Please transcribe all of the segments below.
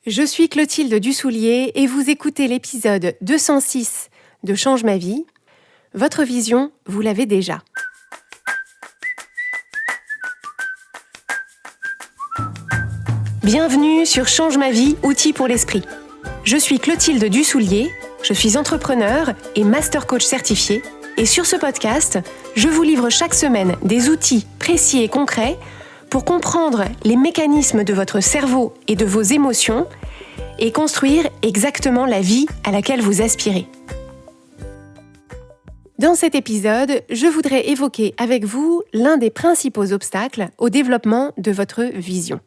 Je suis Clotilde Dussoulier et vous écoutez l'épisode 206 de Change ma vie. Votre vision, vous l'avez déjà. Bienvenue sur Change ma vie, outils pour l'esprit. Je suis Clotilde Dussoulier, je suis entrepreneur et master coach certifié. Et sur ce podcast, je vous livre chaque semaine des outils précis et concrets pour comprendre les mécanismes de votre cerveau et de vos émotions et construire exactement la vie à laquelle vous aspirez. Dans cet épisode, je voudrais évoquer avec vous l'un des principaux obstacles au développement de votre vision.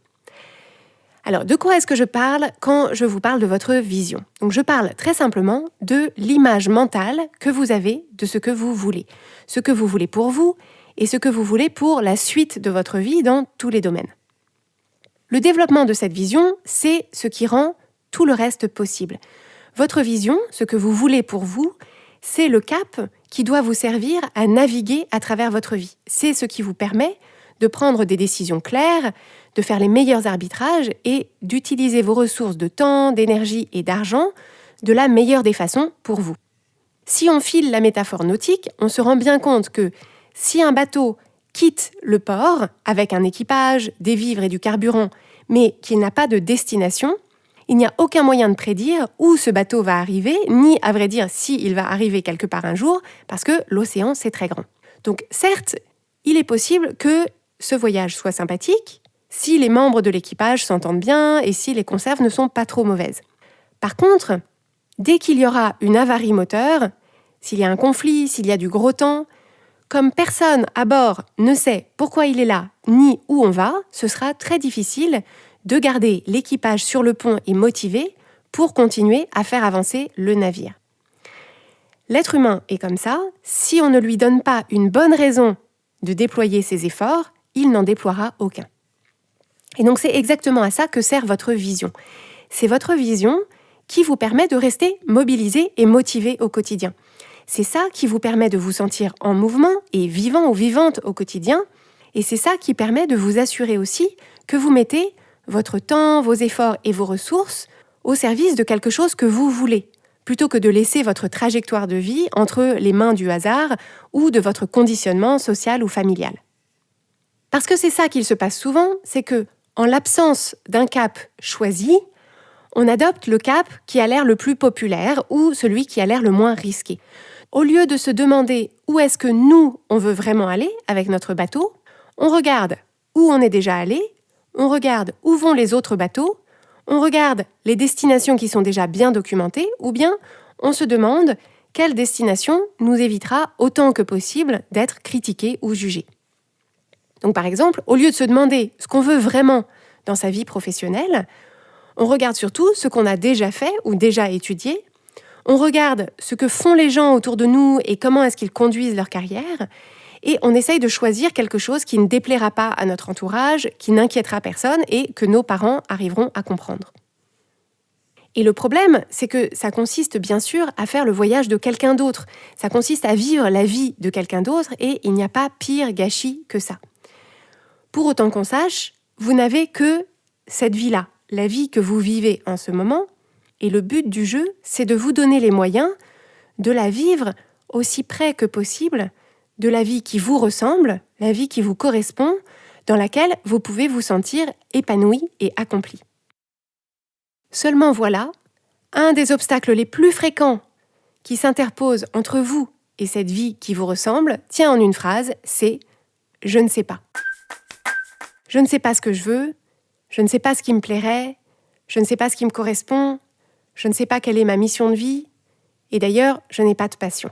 Alors, de quoi est-ce que je parle quand je vous parle de votre vision ? Donc, je parle très simplement de l'image mentale que vous avez de ce que vous voulez. Ce que vous voulez pour vous et ce que vous voulez pour la suite de votre vie dans tous les domaines. Le développement de cette vision, c'est ce qui rend tout le reste possible. Votre vision, ce que vous voulez pour vous, c'est le cap qui doit vous servir à naviguer à travers votre vie. C'est ce qui vous permet de prendre des décisions claires, de faire les meilleurs arbitrages et d'utiliser vos ressources de temps, d'énergie et d'argent de la meilleure des façons pour vous. Si on file la métaphore nautique, on se rend bien compte que si un bateau quitte le port avec un équipage, des vivres et du carburant, mais qu'il n'a pas de destination, il n'y a aucun moyen de prédire où ce bateau va arriver, ni à vrai dire s'il va arriver quelque part un jour, parce que l'océan c'est très grand. Donc certes, il est possible que ce voyage soit sympathique, si les membres de l'équipage s'entendent bien et si les conserves ne sont pas trop mauvaises. Par contre, dès qu'il y aura une avarie moteur, s'il y a un conflit, s'il y a du gros temps, comme personne à bord ne sait pourquoi il est là, ni où on va, ce sera très difficile de garder l'équipage sur le pont et motivé pour continuer à faire avancer le navire. L'être humain est comme ça, si on ne lui donne pas une bonne raison de déployer ses efforts, il n'en déploiera aucun. Et donc c'est exactement à ça que sert votre vision. C'est votre vision qui vous permet de rester mobilisé et motivé au quotidien. C'est ça qui vous permet de vous sentir en mouvement et vivant ou vivante au quotidien. Et c'est ça qui permet de vous assurer aussi que vous mettez votre temps, vos efforts et vos ressources au service de quelque chose que vous voulez, plutôt que de laisser votre trajectoire de vie entre les mains du hasard ou de votre conditionnement social ou familial. Parce que c'est ça qu'il se passe souvent, c'est que, en l'absence d'un cap choisi, on adopte le cap qui a l'air le plus populaire ou celui qui a l'air le moins risqué. Au lieu de se demander où est-ce que nous, on veut vraiment aller avec notre bateau, on regarde où on est déjà allé, on regarde où vont les autres bateaux, on regarde les destinations qui sont déjà bien documentées, ou bien on se demande quelle destination nous évitera autant que possible d'être critiqué ou jugé. Donc par exemple, au lieu de se demander ce qu'on veut vraiment dans sa vie professionnelle, on regarde surtout ce qu'on a déjà fait ou déjà étudié, on regarde ce que font les gens autour de nous et comment est-ce qu'ils conduisent leur carrière, et on essaye de choisir quelque chose qui ne déplaira pas à notre entourage, qui n'inquiétera personne et que nos parents arriveront à comprendre. Et le problème, c'est que ça consiste bien sûr à faire le voyage de quelqu'un d'autre. Ça consiste à vivre la vie de quelqu'un d'autre et il n'y a pas pire gâchis que ça. Pour autant qu'on sache, vous n'avez que cette vie-là, la vie que vous vivez en ce moment, et le but du jeu, c'est de vous donner les moyens de la vivre aussi près que possible de la vie qui vous ressemble, la vie qui vous correspond, dans laquelle vous pouvez vous sentir épanoui et accompli. Seulement voilà, un des obstacles les plus fréquents qui s'interpose entre vous et cette vie qui vous ressemble tient en une phrase, c'est « je ne sais pas ». Je ne sais pas ce que je veux, je ne sais pas ce qui me plairait, je ne sais pas ce qui me correspond, je ne sais pas quelle est ma mission de vie, et d'ailleurs, je n'ai pas de passion.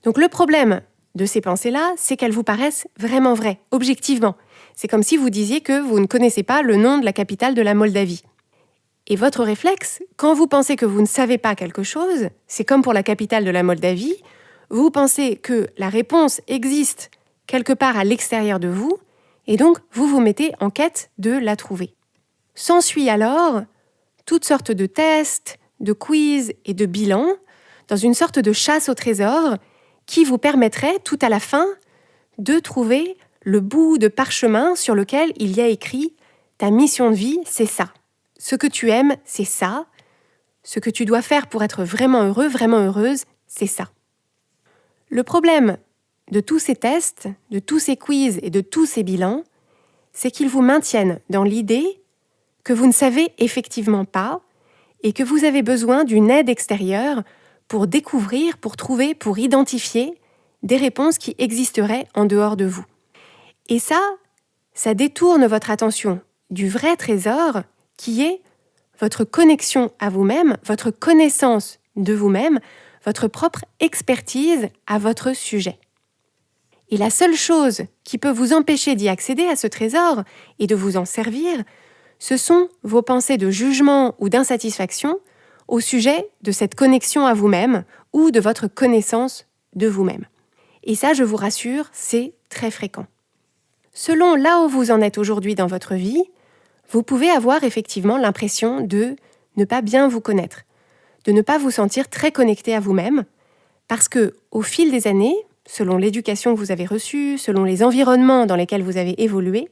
Donc le problème de ces pensées-là, c'est qu'elles vous paraissent vraiment vraies, objectivement. C'est comme si vous disiez que vous ne connaissez pas le nom de la capitale de la Moldavie. Et votre réflexe, quand vous pensez que vous ne savez pas quelque chose, c'est comme pour la capitale de la Moldavie, vous pensez que la réponse existe quelque part à l'extérieur de vous, et donc vous vous mettez en quête de la trouver. S'ensuit alors toutes sortes de tests, de quiz et de bilans, dans une sorte de chasse au trésor qui vous permettrait tout à la fin de trouver le bout de parchemin sur lequel il y a écrit « ta mission de vie, c'est ça ». ce que tu aimes, c'est ça. Ce que tu dois faire pour être vraiment heureux, vraiment heureuse, c'est ça. Le problème de tous ces tests, de tous ces quiz et de tous ces bilans, c'est qu'ils vous maintiennent dans l'idée que vous ne savez effectivement pas et que vous avez besoin d'une aide extérieure pour découvrir, pour trouver, pour identifier des réponses qui existeraient en dehors de vous. Et ça détourne votre attention du vrai trésor qui est votre connexion à vous-même, votre connaissance de vous-même, votre propre expertise à votre sujet. Et la seule chose qui peut vous empêcher d'y accéder à ce trésor et de vous en servir, ce sont vos pensées de jugement ou d'insatisfaction au sujet de cette connexion à vous-même ou de votre connaissance de vous-même. Et ça, je vous rassure, c'est très fréquent. Selon là où vous en êtes aujourd'hui dans votre vie, vous pouvez avoir effectivement l'impression de ne pas bien vous connaître, de ne pas vous sentir très connecté à vous-même, parce que au fil des années, selon l'éducation que vous avez reçue, selon les environnements dans lesquels vous avez évolué,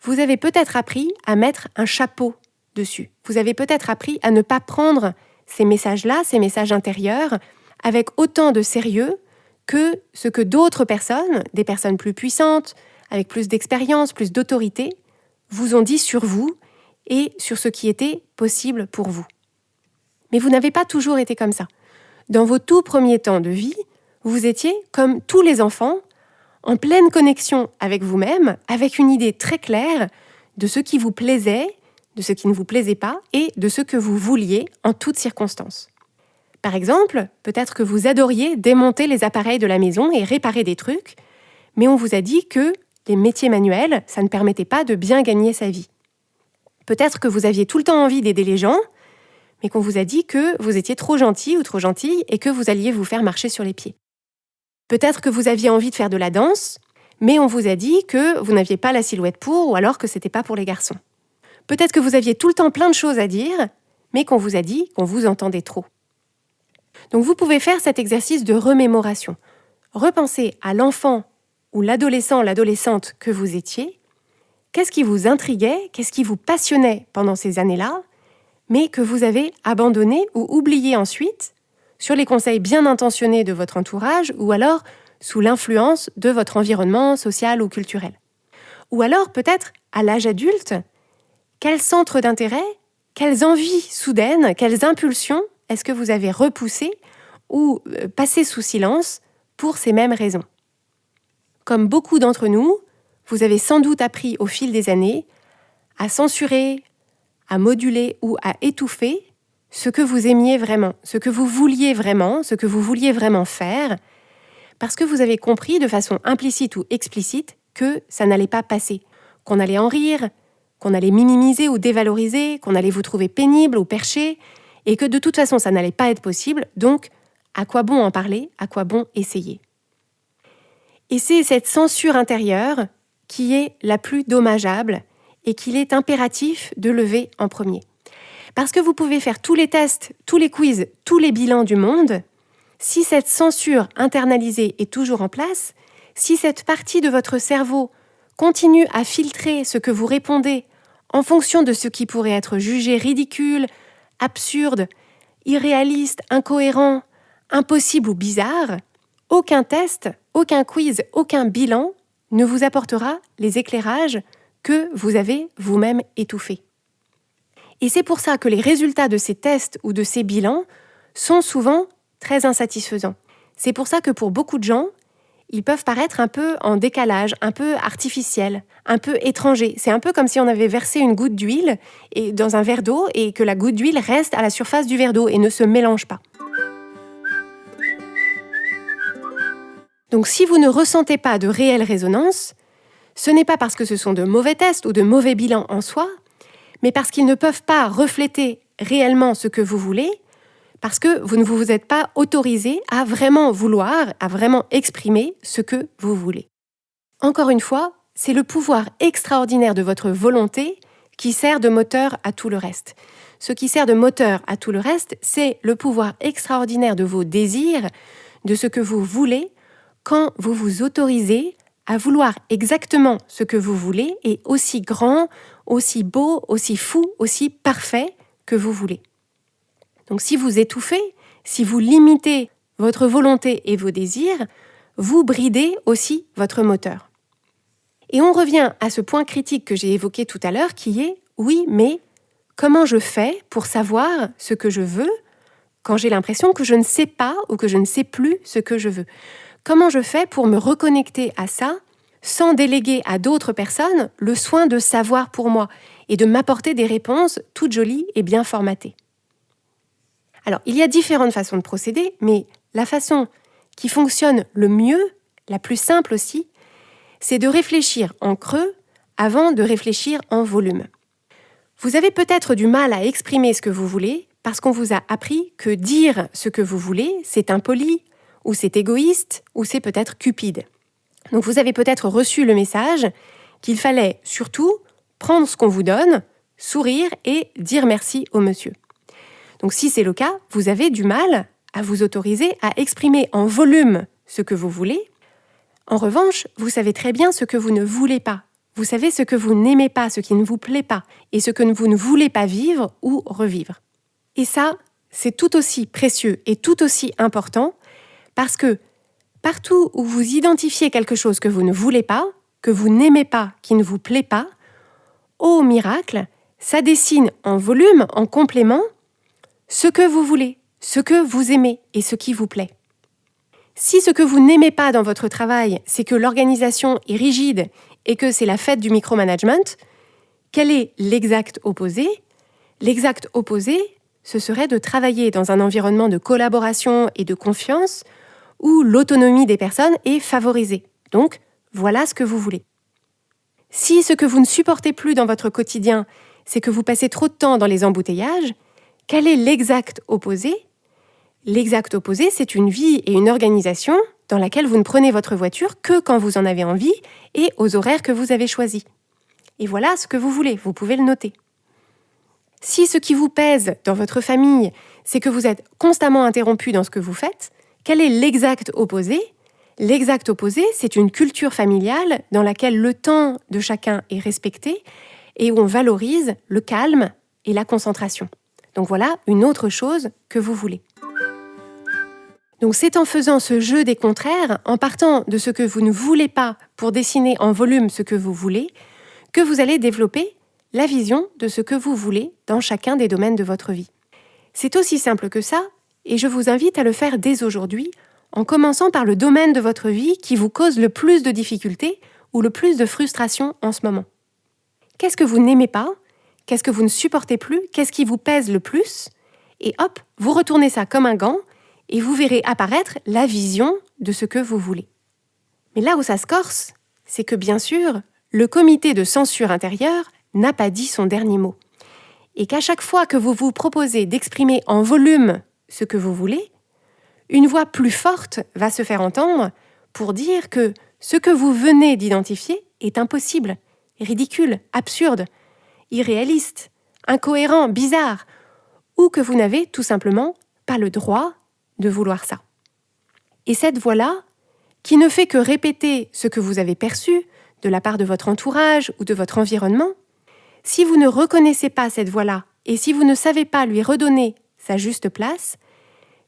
vous avez peut-être appris à mettre un chapeau dessus. Vous avez peut-être appris à ne pas prendre ces messages-là, ces messages intérieurs, avec autant de sérieux que ce que d'autres personnes, des personnes plus puissantes, avec plus d'expérience, plus d'autorité, vous ont dit sur vous et sur ce qui était possible pour vous. Mais vous n'avez pas toujours été comme ça. Dans vos tout premiers temps de vie, vous étiez, comme tous les enfants, en pleine connexion avec vous-même, avec une idée très claire de ce qui vous plaisait, de ce qui ne vous plaisait pas et de ce que vous vouliez en toutes circonstances. Par exemple, peut-être que vous adoriez démonter les appareils de la maison et réparer des trucs, mais on vous a dit que les métiers manuels, ça ne permettait pas de bien gagner sa vie. Peut-être que vous aviez tout le temps envie d'aider les gens, mais qu'on vous a dit que vous étiez trop gentil ou trop gentille et que vous alliez vous faire marcher sur les pieds. Peut-être que vous aviez envie de faire de la danse, mais on vous a dit que vous n'aviez pas la silhouette pour ou alors que c'était pas pour les garçons. Peut-être que vous aviez tout le temps plein de choses à dire, mais qu'on vous a dit qu'on vous entendait trop. Donc vous pouvez faire cet exercice de remémoration. Repensez à l'enfant ou l'adolescent, l'adolescente que vous étiez. Qu'est-ce qui vous intriguait, qu'est-ce qui vous passionnait pendant ces années-là, mais que vous avez abandonné ou oublié ensuite sur les conseils bien intentionnés de votre entourage ou alors sous l'influence de votre environnement social ou culturel. Ou alors peut-être à l'âge adulte, quel centre d'intérêt, quelles envies soudaines, quelles impulsions est-ce que vous avez repoussées ou passées sous silence pour ces mêmes raisons? Comme beaucoup d'entre nous, vous avez sans doute appris au fil des années à censurer, à moduler ou à étouffer ce que vous aimiez vraiment, ce que vous vouliez vraiment faire, parce que vous avez compris de façon implicite ou explicite que ça n'allait pas passer, qu'on allait en rire, qu'on allait minimiser ou dévaloriser, qu'on allait vous trouver pénible ou perché, et que de toute façon ça n'allait pas être possible, donc à quoi bon en parler, à quoi bon essayer? Et c'est cette censure intérieure qui est la plus dommageable et qu'il est impératif de lever en premier. Parce que vous pouvez faire tous les tests, tous les quiz, tous les bilans du monde, si cette censure internalisée est toujours en place, si cette partie de votre cerveau continue à filtrer ce que vous répondez en fonction de ce qui pourrait être jugé ridicule, absurde, irréaliste, incohérent, impossible ou bizarre, aucun test, aucun quiz, aucun bilan ne vous apportera les éclairages que vous avez vous-même étouffés. Et c'est pour ça que les résultats de ces tests ou de ces bilans sont souvent très insatisfaisants. C'est pour ça que pour beaucoup de gens, ils peuvent paraître un peu en décalage, un peu artificiels, un peu étrangers. C'est un peu comme si on avait versé une goutte d'huile dans un verre d'eau et que la goutte d'huile reste à la surface du verre d'eau et ne se mélange pas. Donc si vous ne ressentez pas de réelle résonance, ce n'est pas parce que ce sont de mauvais tests ou de mauvais bilans en soi, mais parce qu'ils ne peuvent pas refléter réellement ce que vous voulez, parce que vous ne vous êtes pas autorisé à vraiment vouloir, à vraiment exprimer ce que vous voulez. Encore une fois, c'est le pouvoir extraordinaire de votre volonté qui sert de moteur à tout le reste. Ce qui sert de moteur à tout le reste, c'est le pouvoir extraordinaire de vos désirs, de ce que vous voulez, quand vous vous autorisez à vouloir exactement ce que vous voulez et aussi grand, aussi beau, aussi fou, aussi parfait que vous voulez. Donc si vous étouffez, si vous limitez votre volonté et vos désirs, vous bridez aussi votre moteur. Et on revient à ce point critique que j'ai évoqué tout à l'heure qui est « oui, mais comment je fais pour savoir ce que je veux quand j'ai l'impression que je ne sais pas ou que je ne sais plus ce que je veux ? Comment je fais pour me reconnecter à ça sans déléguer à d'autres personnes le soin de savoir pour moi et de m'apporter des réponses toutes jolies et bien formatées ?» Alors, il y a différentes façons de procéder, mais la façon qui fonctionne le mieux, la plus simple aussi, c'est de réfléchir en creux avant de réfléchir en volume. Vous avez peut-être du mal à exprimer ce que vous voulez parce qu'on vous a appris que dire ce que vous voulez, c'est impoli, ou c'est égoïste, ou c'est peut-être cupide. Donc vous avez peut-être reçu le message qu'il fallait surtout prendre ce qu'on vous donne, sourire et dire merci au monsieur. Donc si c'est le cas, vous avez du mal à vous autoriser à exprimer en volume ce que vous voulez. En revanche, vous savez très bien ce que vous ne voulez pas. Vous savez ce que vous n'aimez pas, ce qui ne vous plaît pas, et ce que vous ne voulez pas vivre ou revivre. Et ça, c'est tout aussi précieux et tout aussi important, parce que partout où vous identifiez quelque chose que vous ne voulez pas, que vous n'aimez pas, qui ne vous plaît pas, au miracle, ça dessine en volume, en complément, ce que vous voulez, ce que vous aimez et ce qui vous plaît. Si ce que vous n'aimez pas dans votre travail, c'est que l'organisation est rigide et que c'est la fête du micromanagement, quel est l'exact opposé ? L'exact opposé, ce serait de travailler dans un environnement de collaboration et de confiance où l'autonomie des personnes est favorisée. Donc, voilà ce que vous voulez. Si ce que vous ne supportez plus dans votre quotidien, c'est que vous passez trop de temps dans les embouteillages, quel est l'exact opposé ? L'exact opposé, c'est une vie et une organisation dans laquelle vous ne prenez votre voiture que quand vous en avez envie et aux horaires que vous avez choisis. Et voilà ce que vous voulez, vous pouvez le noter. Si ce qui vous pèse dans votre famille, c'est que vous êtes constamment interrompu dans ce que vous faites, quel est l'exact opposé ? L'exact opposé, c'est une culture familiale dans laquelle le temps de chacun est respecté et où on valorise le calme et la concentration. Donc voilà une autre chose que vous voulez. Donc c'est en faisant ce jeu des contraires, en partant de ce que vous ne voulez pas pour dessiner en volume ce que vous voulez, que vous allez développer la vision de ce que vous voulez dans chacun des domaines de votre vie. C'est aussi simple que ça, et je vous invite à le faire dès aujourd'hui, en commençant par le domaine de votre vie qui vous cause le plus de difficultés ou le plus de frustration en ce moment. Qu'est-ce que vous n'aimez pas ? Qu'est-ce que vous ne supportez plus ? Qu'est-ce qui vous pèse le plus ? Et hop, vous retournez ça comme un gant, et vous verrez apparaître la vision de ce que vous voulez. Mais là où ça se corse, c'est que bien sûr, le comité de censure intérieure n'a pas dit son dernier mot. Et qu'à chaque fois que vous vous proposez d'exprimer en volume ce que vous voulez, une voix plus forte va se faire entendre pour dire que ce que vous venez d'identifier est impossible, ridicule, absurde, irréaliste, incohérent, bizarre, ou que vous n'avez tout simplement pas le droit de vouloir ça. Et cette voix-là, qui ne fait que répéter ce que vous avez perçu de la part de votre entourage ou de votre environnement, si vous ne reconnaissez pas cette voix-là et si vous ne savez pas lui redonner sa juste place,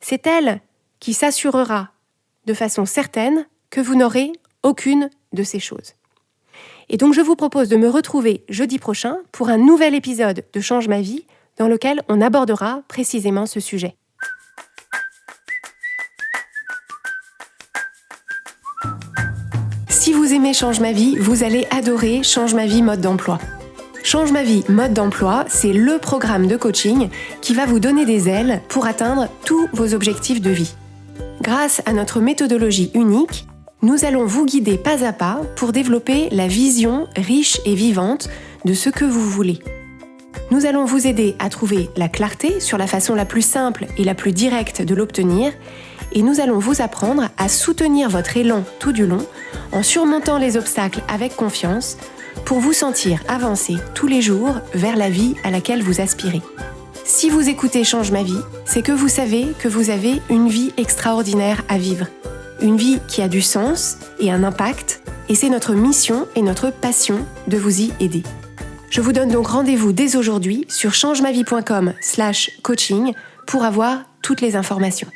c'est elle qui s'assurera de façon certaine que vous n'aurez aucune de ces choses. Et donc je vous propose de me retrouver jeudi prochain pour un nouvel épisode de Change ma vie dans lequel on abordera précisément ce sujet. Si vous aimez Change ma vie, vous allez adorer Change ma vie mode d'emploi. Change ma vie mode d'emploi, c'est le programme de coaching qui va vous donner des ailes pour atteindre tous vos objectifs de vie. Grâce à notre méthodologie unique, nous allons vous guider pas à pas pour développer la vision riche et vivante de ce que vous voulez. Nous allons vous aider à trouver la clarté sur la façon la plus simple et la plus directe de l'obtenir, et nous allons vous apprendre à soutenir votre élan tout du long en surmontant les obstacles avec confiance pour vous sentir avancer tous les jours vers la vie à laquelle vous aspirez. Si vous écoutez Change ma vie, c'est que vous savez que vous avez une vie extraordinaire à vivre. Une vie qui a du sens et un impact, et c'est notre mission et notre passion de vous y aider. Je vous donne donc rendez-vous dès aujourd'hui sur changemavie.com/coaching pour avoir toutes les informations.